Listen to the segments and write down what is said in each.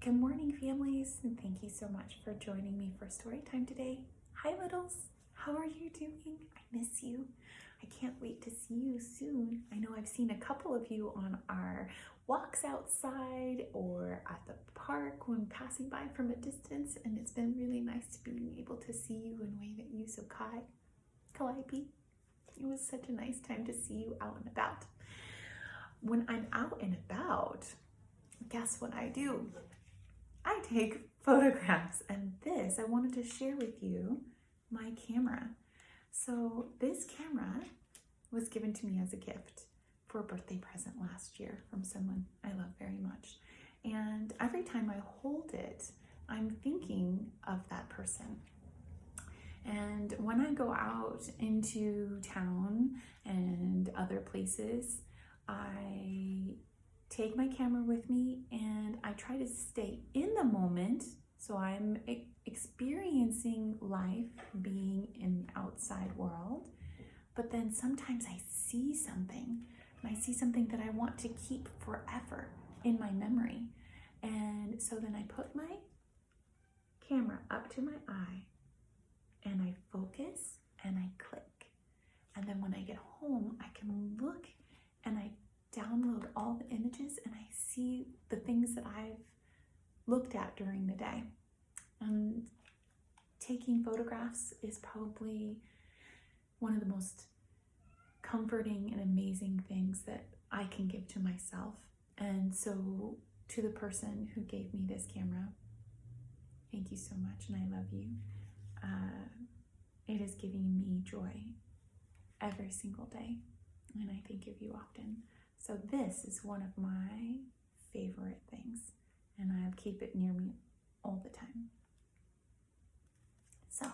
Good morning, families, and thank you so much for joining me for story time today. Hi, littles. How are you doing? I miss you. I can't wait to see you soon. I know I've seen a couple of you on our walks outside or at the park when passing by from a distance, and it's been really nice to be able to see you and wave at you. So Calliope, it was such a nice time to see you out and about. When I'm out and about, guess what I do? I take photographs, and I wanted to share with you my camera. So this camera was given to me as a gift for a birthday present last year from someone I love very much. And every time I hold it, I'm thinking of that person. And when I go out into town and other places, I take my camera with me and I try to stay in the moment. So I'm experiencing life being in the outside world, but then sometimes I see something, and I see something that I want to keep forever in my memory. And so then I put my camera up to my eye and I focus and I click. And then when I get home, I can look and I download all the images and I see the things that I've looked at during the day. And taking photographs is probably one of the most comforting and amazing things that I can give to myself. And so to the person who gave me this camera, thank you so much, and I love you. It is giving me joy every single day, and I think of you often. So this is one of my favorite things, and I keep it near me all the time. So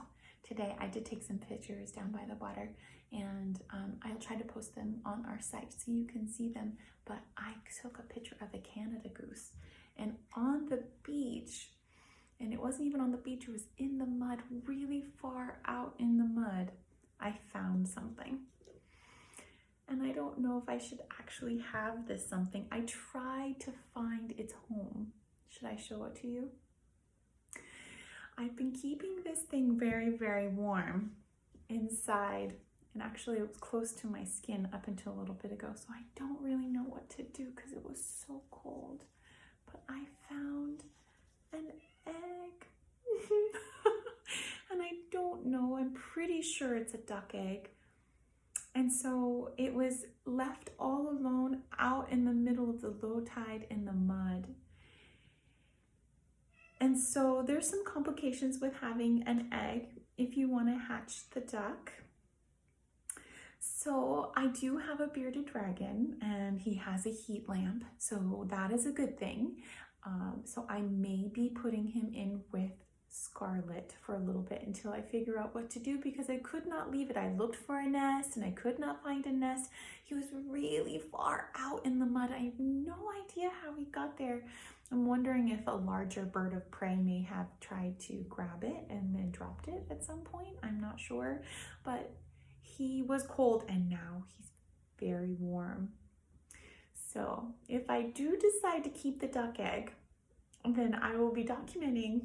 today I did take some pictures down by the water, and I'll try to post them on our site so you can see them. But I took a picture of a Canada goose, and on the beach, and it wasn't even on the beach, it was in the mud, really far out in the mud, I found something. And I don't know if I should actually have this something. I tried to find its home. Should I show it to you? I've been keeping this thing very, very warm inside. And actually it was close to my skin up until a little bit ago. So I don't really know what to do because it was so cold. But I found an egg. And I don't know. I'm pretty sure it's a duck egg. And so it was left all alone out in the middle of the low tide in the mud. And so there's some complications with having an egg if you want to hatch the duck. So I do have a bearded dragon, and he has a heat lamp. So that is a good thing. So I may be putting him in with Scarlet for a little bit until I figure out what to do, because I could not leave it. I looked for a nest and I could not find a nest. He was really far out in the mud. I have no idea how he got there. I'm wondering if a larger bird of prey may have tried to grab it and then dropped it at some point. I'm not sure, but he was cold and now he's very warm. So if I do decide to keep the duck egg, then I will be documenting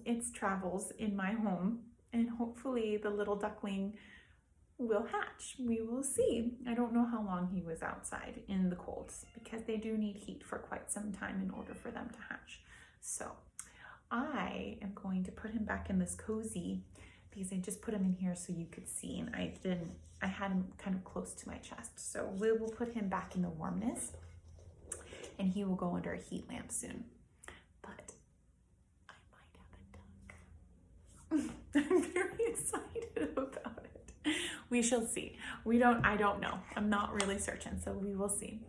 its travels in my home, and hopefully the little duckling will hatch. We will see. I don't know how long he was outside in the cold, because they do need heat for quite some time in order for them to hatch. So I am going to put him back in this cozy, because I just put him in here so you could see, and I had him kind of close to my chest. So we will put him back in the warmness, and he will go under a heat lamp soon. But I'm very excited about it. We shall see. I don't know. I'm not really certain, so we will see.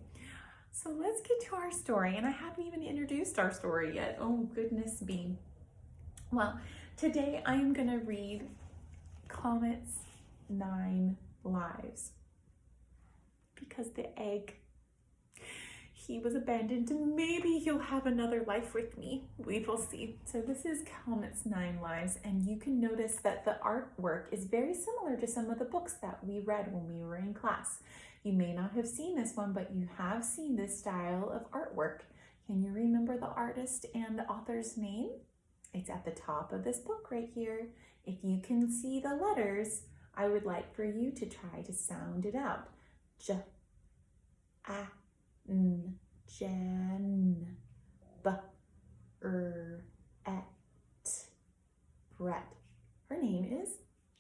So let's get to our story, and I haven't even introduced our story yet. Oh, goodness me. Well, today I am going to read Comets' 9 lives, because the egg, he was abandoned, and maybe he'll have another life with me. We will see. So this is Comets' 9 lives, and you can notice that the artwork is very similar to some of the books that we read when we were in class. You may not have seen this one, but you have seen this style of artwork. Can you remember the artist and the author's name? It's at the top of this book right here. If you can see the letters, I would like for you to try to sound it out. J, A, N, Jen, B, Et, Brett. Her name is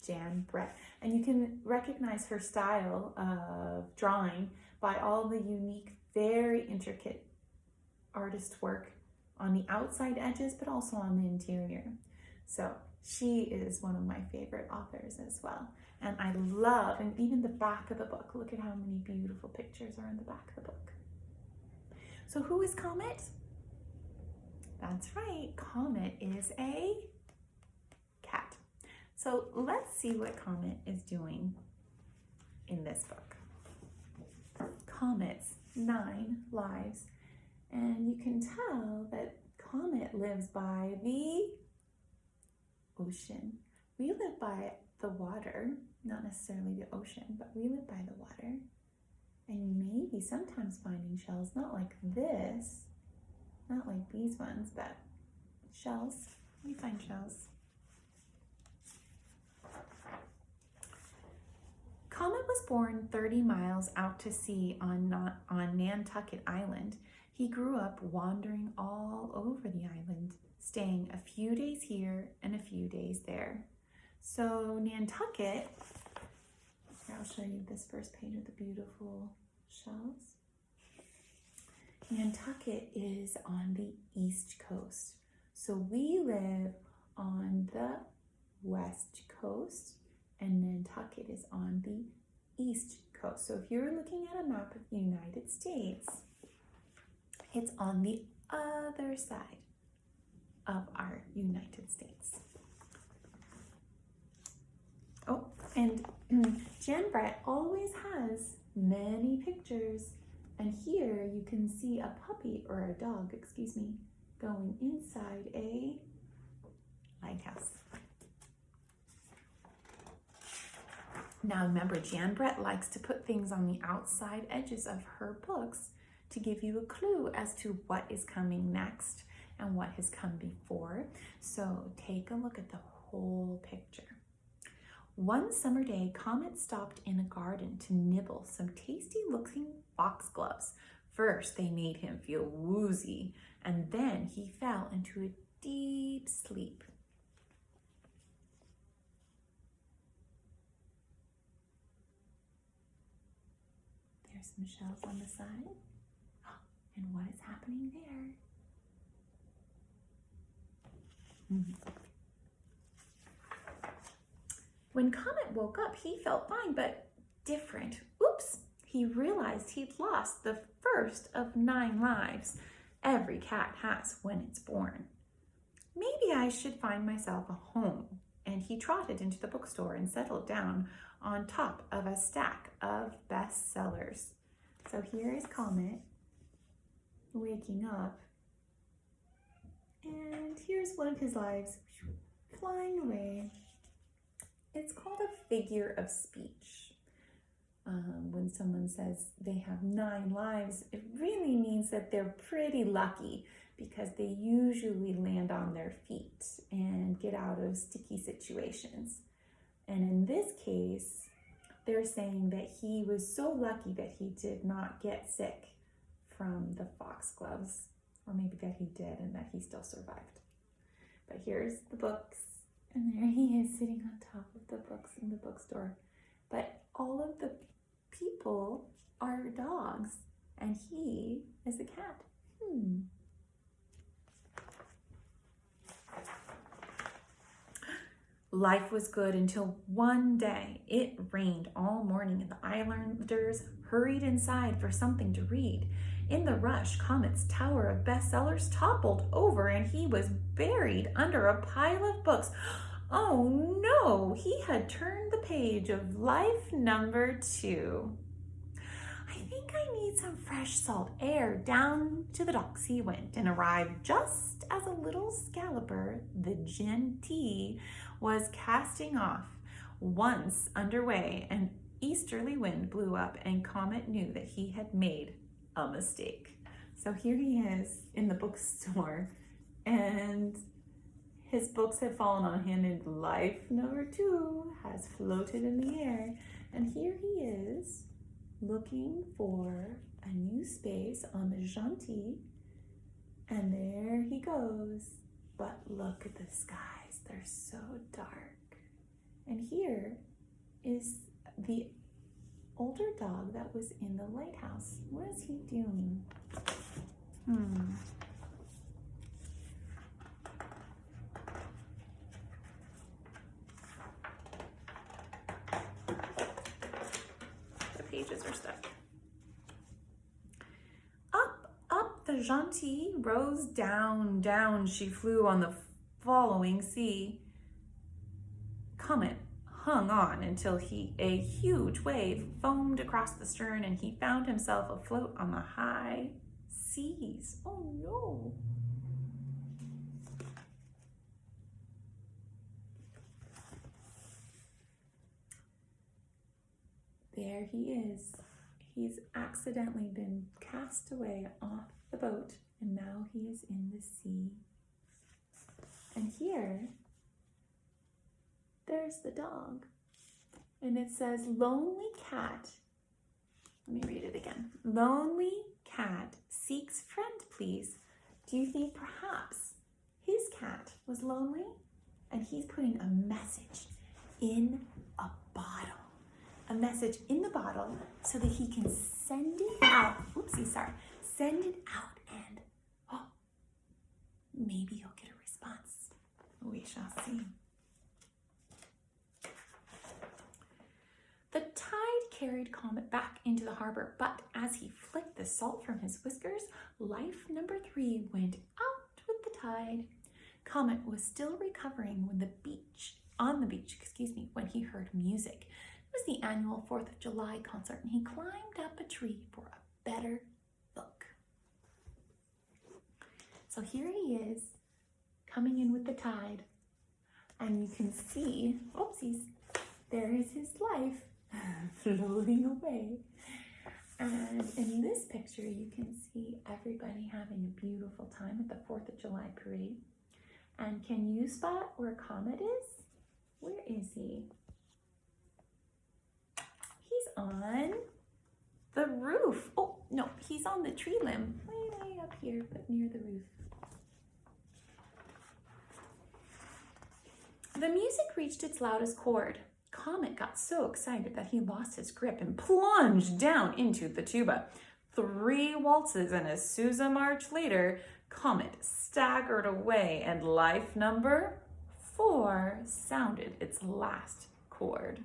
Jan Brett. And you can recognize her style of drawing by all the unique, very intricate artist work on the outside edges, but also on the interior. So she is one of my favorite authors as well. And I love, and even the back of the book, look at how many beautiful pictures are in the back of the book. So who is Comet? That's right, Comet is a cat. So let's see what Comet is doing in this book. Comet's 9 lives. And you can tell that Comet lives by the ocean. We live by the water, not necessarily the ocean, but we live by the water. And you may be sometimes finding shells, not like this, not like these ones, but shells. We find shells. Comet was born 30 miles out to sea on Nantucket Island. He grew up wandering all over the island, staying a few days here and a few days there. So Nantucket, here I'll show you this first page of the beautiful shells. Nantucket is on the East Coast. So we live on the West Coast and Nantucket is on the East Coast. So if you're looking at a map of the United States, it's on the other side of our United States. Oh, and Jan Brett always has many pictures. And here you can see a puppy, or a dog, excuse me, going inside a lighthouse. Now remember, Jan Brett likes to put things on the outside edges of her books to give you a clue as to what is coming next and what has come before. So take a look at the whole picture. One summer day, Comet stopped in a garden to nibble some tasty-looking foxgloves. First, they made him feel woozy, and then he fell into a deep sleep. There's some shells on the side. And what is happening there? When Comet woke up, he felt fine, but different. Oops! He realized he'd lost the first of 9 lives every cat has when it's born. Maybe I should find myself a home. And he trotted into the bookstore and settled down on top of a stack of bestsellers. So here is Comet waking up, and here's one of his lives flying away. It's called a figure of speech. When someone says they have 9 lives, it really means that they're pretty lucky because they usually land on their feet and get out of sticky situations. And in this case, they're saying that he was so lucky that he did not get sick from the foxgloves, or maybe that he did and that he still survived. But here's the books, and there he is sitting on top of the books in the bookstore. But all of the people are dogs, and he is a cat. Life was good until one day it rained all morning and the islanders hurried inside for something to read. In the rush, Comet's tower of bestsellers toppled over and he was buried under a pile of books. Oh no, he had turned the page of life number 2. I think I need some fresh salt air. Down to the docks he went and arrived just as a little scalloper, the gin tea, was casting off. Once underway, an easterly wind blew up and Comet knew that he had made a mistake. So here he is in the bookstore, and his books have fallen on him, and life number 2 has floated in the air. And here he is looking for a new space on the Gentil, and there he goes. But look at the skies, they're so dark. And here is the older dog that was in the lighthouse. What is he doing? The pages are stuck. Up the Gentil rose, down, down she flew on the following sea. Comet hung on until a huge wave foamed across the stern, and he found himself afloat on the high seas. Oh no! There he is. He's accidentally been cast away off the boat, and now he is in the sea. And here, there's the dog. And it says, lonely cat. Let me read it again. Lonely cat seeks friend, please. Do you think perhaps his cat was lonely? And he's putting a message in a bottle. A message in the bottle so that he can send it out. Send it out, and maybe he'll get a response. We shall see. The tide carried Comet back into the harbor, but as he flicked the salt from his whiskers, life number 3 went out with the tide. Comet was still recovering on the beach, when he heard music. It was the annual 4th of July concert, and he climbed up a tree for a better look. So here he is, coming in with the tide, and you can see, there is his life floating away. And in this picture, you can see everybody having a beautiful time at the 4th of July parade. And can you spot where Comet is? Where is he? He's on the roof. Oh, no, he's on the tree limb, way up here, but near the roof. The music reached its loudest chord. Comet got so excited that he lost his grip and plunged down into the tuba. 3 waltzes and a Sousa march later, Comet staggered away, and life number 4 sounded its last chord.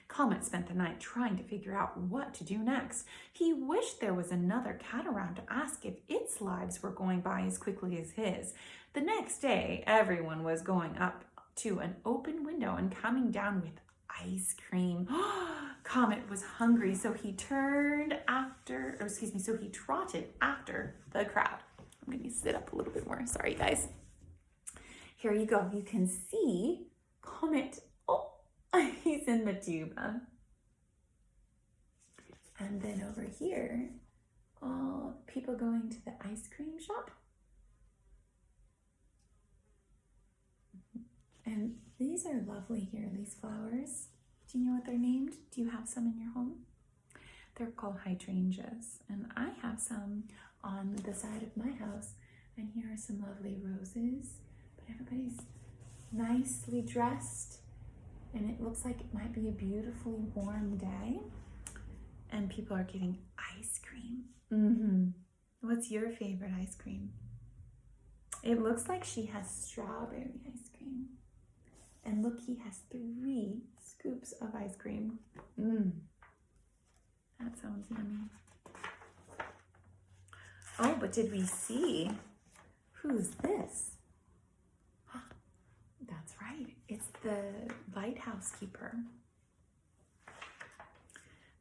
Comet spent the night trying to figure out what to do next. He wished there was another cat around to ask if its lives were going by as quickly as his. The next day, everyone was going up to an open window and coming down with ice cream. Comet was hungry, so he trotted after the crowd. I'm going to sit up a little bit more. Sorry, guys. Here you go. You can see Comet. He's in the tuba. And then over here, people going to the ice cream shop. And these are lovely here, these flowers. Do you know what they're named? Do you have some in your home? They're called hydrangeas, and I have some on the side of my house. And here are some lovely roses, but everybody's nicely dressed, and it looks like it might be a beautifully warm day, and people are getting ice cream. What's your favorite ice cream? It looks like she has strawberry ice cream. And look, he has 3 scoops of ice cream. That sounds yummy. Oh, but did we see? Who's this? That's right. It's the lighthouse keeper.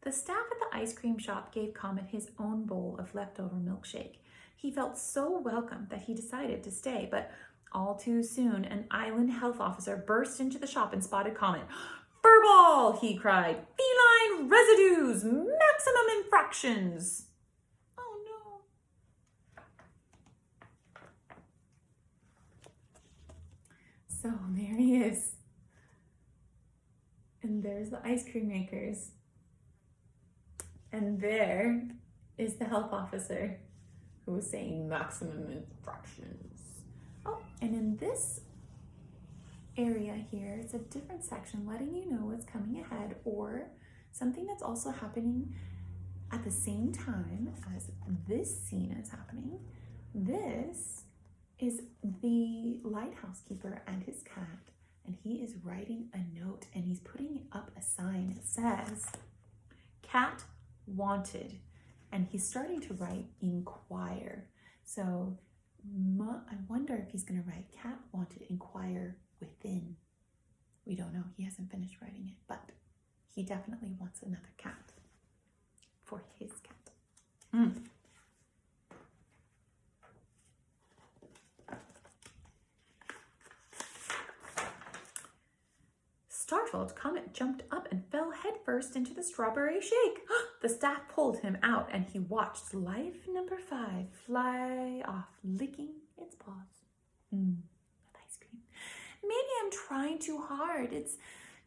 The staff at the ice cream shop gave Comet his own bowl of leftover milkshake. He felt so welcome that he decided to stay, but all too soon, an island health officer burst into the shop and spotted Comet. "Furball!" he cried. "Feline residues! Maximum infractions!" Oh no, So there he is. And there's the ice cream makers. And there is the health officer who was saying maximum infractions. Oh, and in this area here, it's a different section letting you know what's coming ahead or something that's also happening at the same time as this scene is happening. This is the lighthouse keeper and his cat, and he is writing a note and he's putting up a sign. It says, "Cat wanted," and he's starting to write inquire. So I wonder if he's going to write "Cat wanted, inquire within." We don't know. He hasn't finished writing it, but he definitely wants another cat for his cat. Startled, Comet jumped up and fell headfirst into the strawberry shake. The staff pulled him out and he watched life number 5 fly off, licking its paws. With ice cream. Maybe I'm trying too hard. It's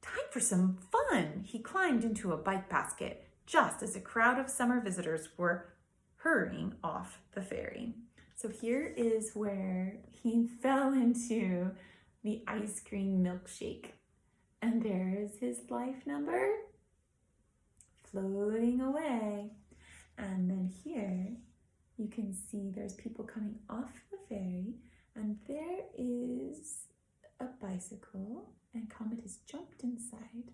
time for some fun. He climbed into a bike basket just as a crowd of summer visitors were hurrying off the ferry. So here is where he fell into the ice cream milkshake. And there is his life number floating away. And then here you can see there's people coming off the ferry, and there is a bicycle, and Comet has jumped inside.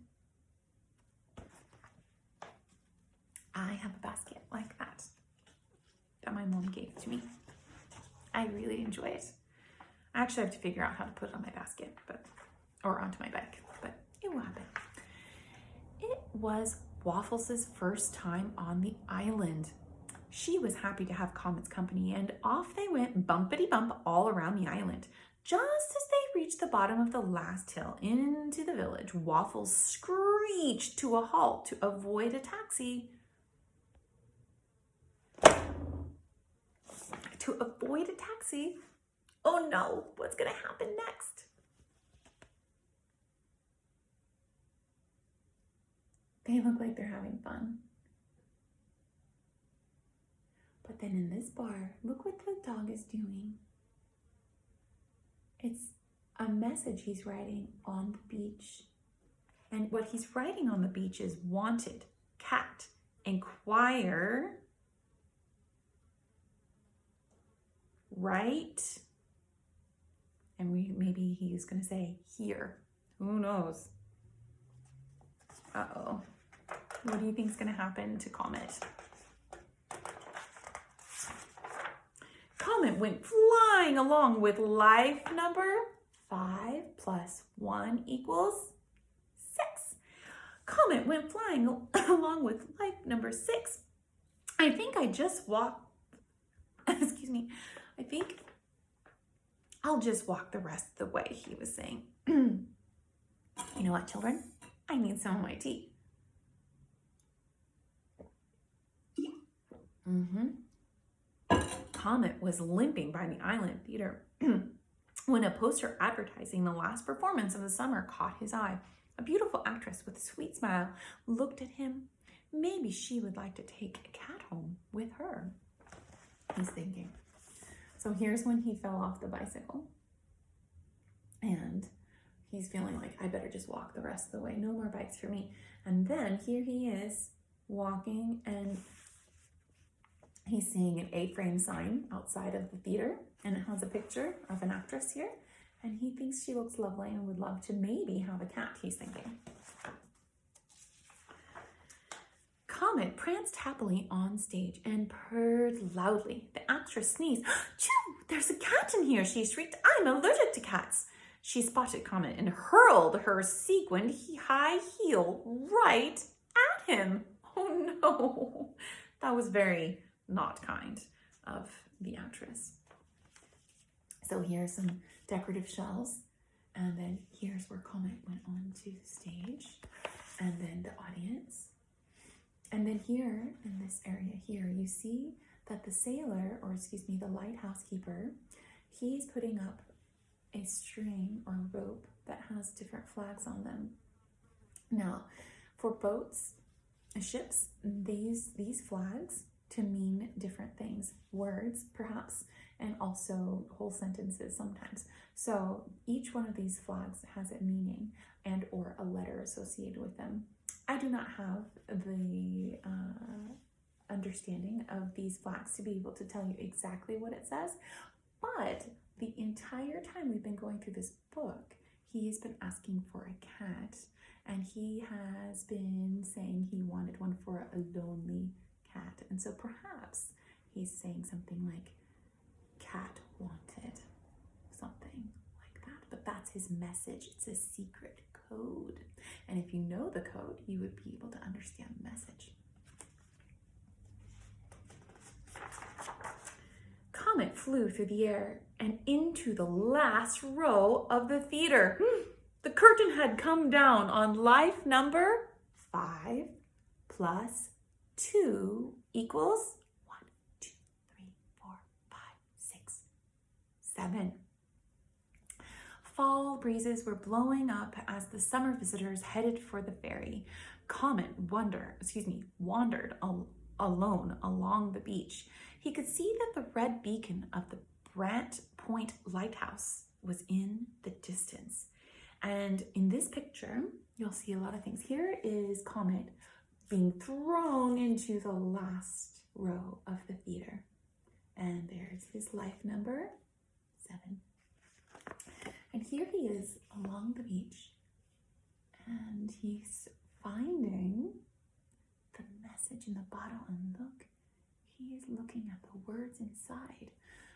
I have a basket like that my mom gave to me. I really enjoy it. I actually have to figure out how to put it on my basket, or onto my bike, but it will happen. It was Waffles' first time on the island. She was happy to have Comet's company, and off they went bumpity bump all around the island. Just as they reached the bottom of the last hill into the village, Waffles screeched to a halt to avoid a taxi. Oh no, what's gonna happen next? They look like they're having fun. But then in this bar, look what the dog is doing. It's a message he's writing on the beach. And what he's writing on the beach is wanted, cat, inquire, right? And maybe he's gonna say here. Who knows? Uh-oh. What do you think is gonna happen to Comet? Comet went flying along with life number 5 plus 1 equals 6. Comet went flying along with life number 6. I think I just walked, excuse me, I think I'll just walk the rest of the way, he was saying. You know what, children? I need some of my tea. Comet was limping by the island theater when a poster advertising the last performance of the summer caught his eye. A beautiful actress with a sweet smile looked at him. Maybe she would like to take a cat home with her, he's thinking. So here's when he fell off the bicycle. And he's feeling like, I better just walk the rest of the way. No more bikes for me. And then here he is walking, and he's seeing an A-frame sign outside of the theater, and it has a picture of an actress here, and he thinks she looks lovely and would love to maybe have a cat, he's thinking. Comet pranced happily on stage and purred loudly. The actress sneezed. Choo! There's a cat in here, she shrieked. I'm allergic to cats. She spotted Comet and hurled her sequined high heel right at him. Oh no, that was very not kind of the actress. So here's some decorative shells, and then here's where Comet went on to the stage, and then the audience. And then here, in this area here, you see that the sailor, or excuse me, the lighthouse keeper, he's putting up a string or rope that has different flags on them. Now, for boats, ships, they use these flags to mean different things, words perhaps, and also whole sentences sometimes. So each one of these flags has a meaning and or a letter associated with them. I do not have the understanding of these flags to be able to tell you exactly what it says, but the entire time we've been going through this book, he's been asking for a cat, and he has been saying he wanted one for a lonely cat. And so perhaps he's saying something like cat wanted, something like that. But that's his message. It's a secret code. And if you know the code, you would be able to understand the message. Comet flew through the air and into the last row of the theater. The curtain had come down on life number 5 plus 2 equals 1, 2, 3, 4, 5, 6, 7. Fall breezes were blowing up as the summer visitors headed for the ferry. Comet wandered alone along the beach. He could see that the red beacon of the Brant Point Lighthouse was in the distance. And in this picture, you'll see a lot of things. Here is Comet being thrown into the last row of the theater. And there's his life number 7. And here he is along the beach, and he's finding the message in the bottle, and look, he is looking at the words inside.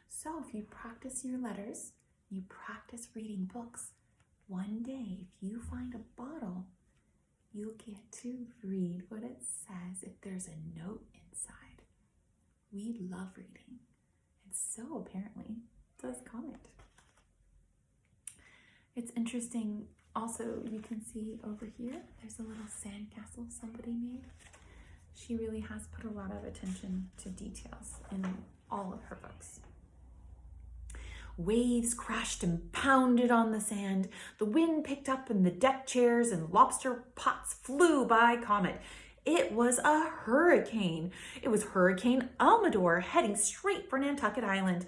So if you practice your letters, you practice reading books, one day if you find a bottle, you'll get to read what it says if there's a note inside. We love reading, and so apparently does Comet. It's interesting, also you can see over here, there's a little sandcastle somebody made. She really has put a lot of attention to details in all of her books. Waves crashed and pounded on the sand. The wind picked up and the deck chairs and lobster pots flew by Comet. It was a hurricane. It was Hurricane Almador heading straight for Nantucket Island.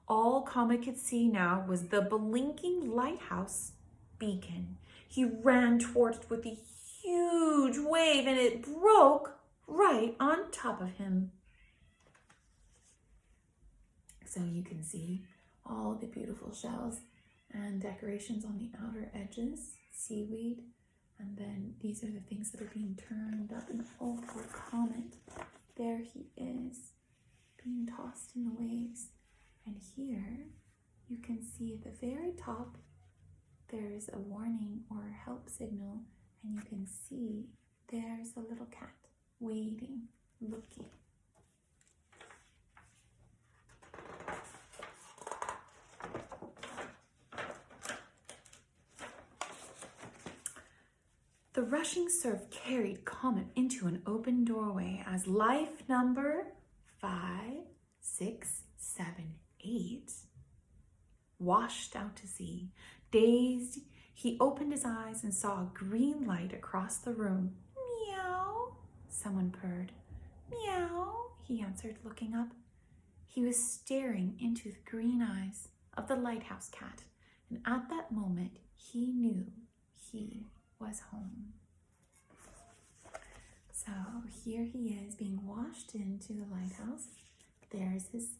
All Comet could see now was the blinking lighthouse beacon. He ran towards it with a huge wave, and it broke right on top of him. So you can see all the beautiful shells and decorations on the outer edges, seaweed, and then these are the things that are being turned up. And oh, poor Comet, there he is, being tossed in the waves. And here you can see at the very top there's a warning or a help signal, and you can see there's a little cat waiting, looking. The rushing surf carried Comet into an open doorway as life number 5, 6, 7, 8 washed out to sea. Dazed, he opened his eyes and saw a green light across the room. Meow, someone purred. Meow, he answered, looking up. He was staring into the green eyes of the lighthouse cat, and at that moment he knew he was home. So here he is being washed into the lighthouse. There's his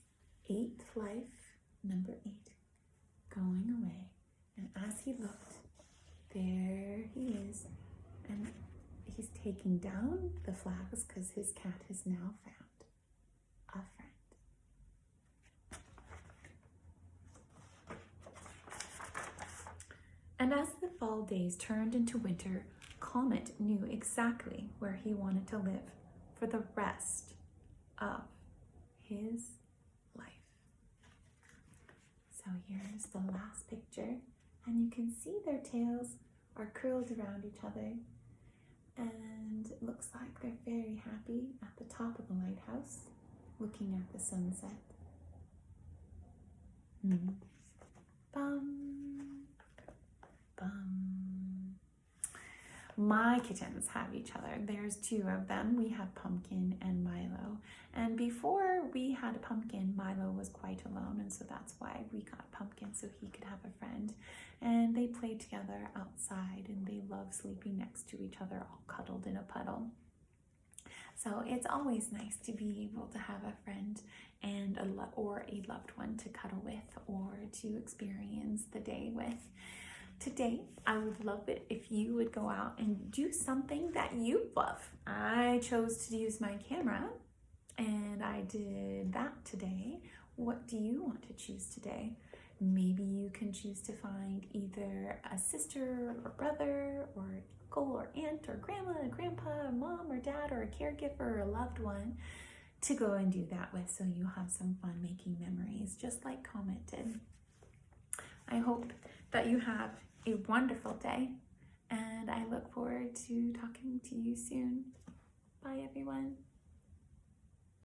8th life, number 8, going away. And as he looked, there he is. And he's taking down the flags because his cat has now found a friend. And as the fall days turned into winter, Comet knew exactly where he wanted to live for the rest of his life. So here's the last picture, and you can see their tails are curled around each other, and it looks like they're very happy at the top of the lighthouse, looking at the sunset. Bum. my kittens have each other. There's two of them. We have Pumpkin and Milo. And before we had a Pumpkin, Milo was quite alone, and so that's why we got Pumpkin, so he could have a friend. And they play together outside, and they love sleeping next to each other, all cuddled in a puddle. So it's always nice to be able to have a friend and or a loved one to cuddle with or to experience the day with. Today, I would love it if you would go out and do something that you love. I chose to use my camera, and I did that today. What do you want to choose today? Maybe you can choose to find either a sister or brother or uncle or aunt or grandma, grandpa, or mom or dad or a caregiver or a loved one to go and do that with, so you have some fun making memories, just like Comet did. I hope that you have a wonderful day, and I look forward to talking to you soon. Bye, everyone.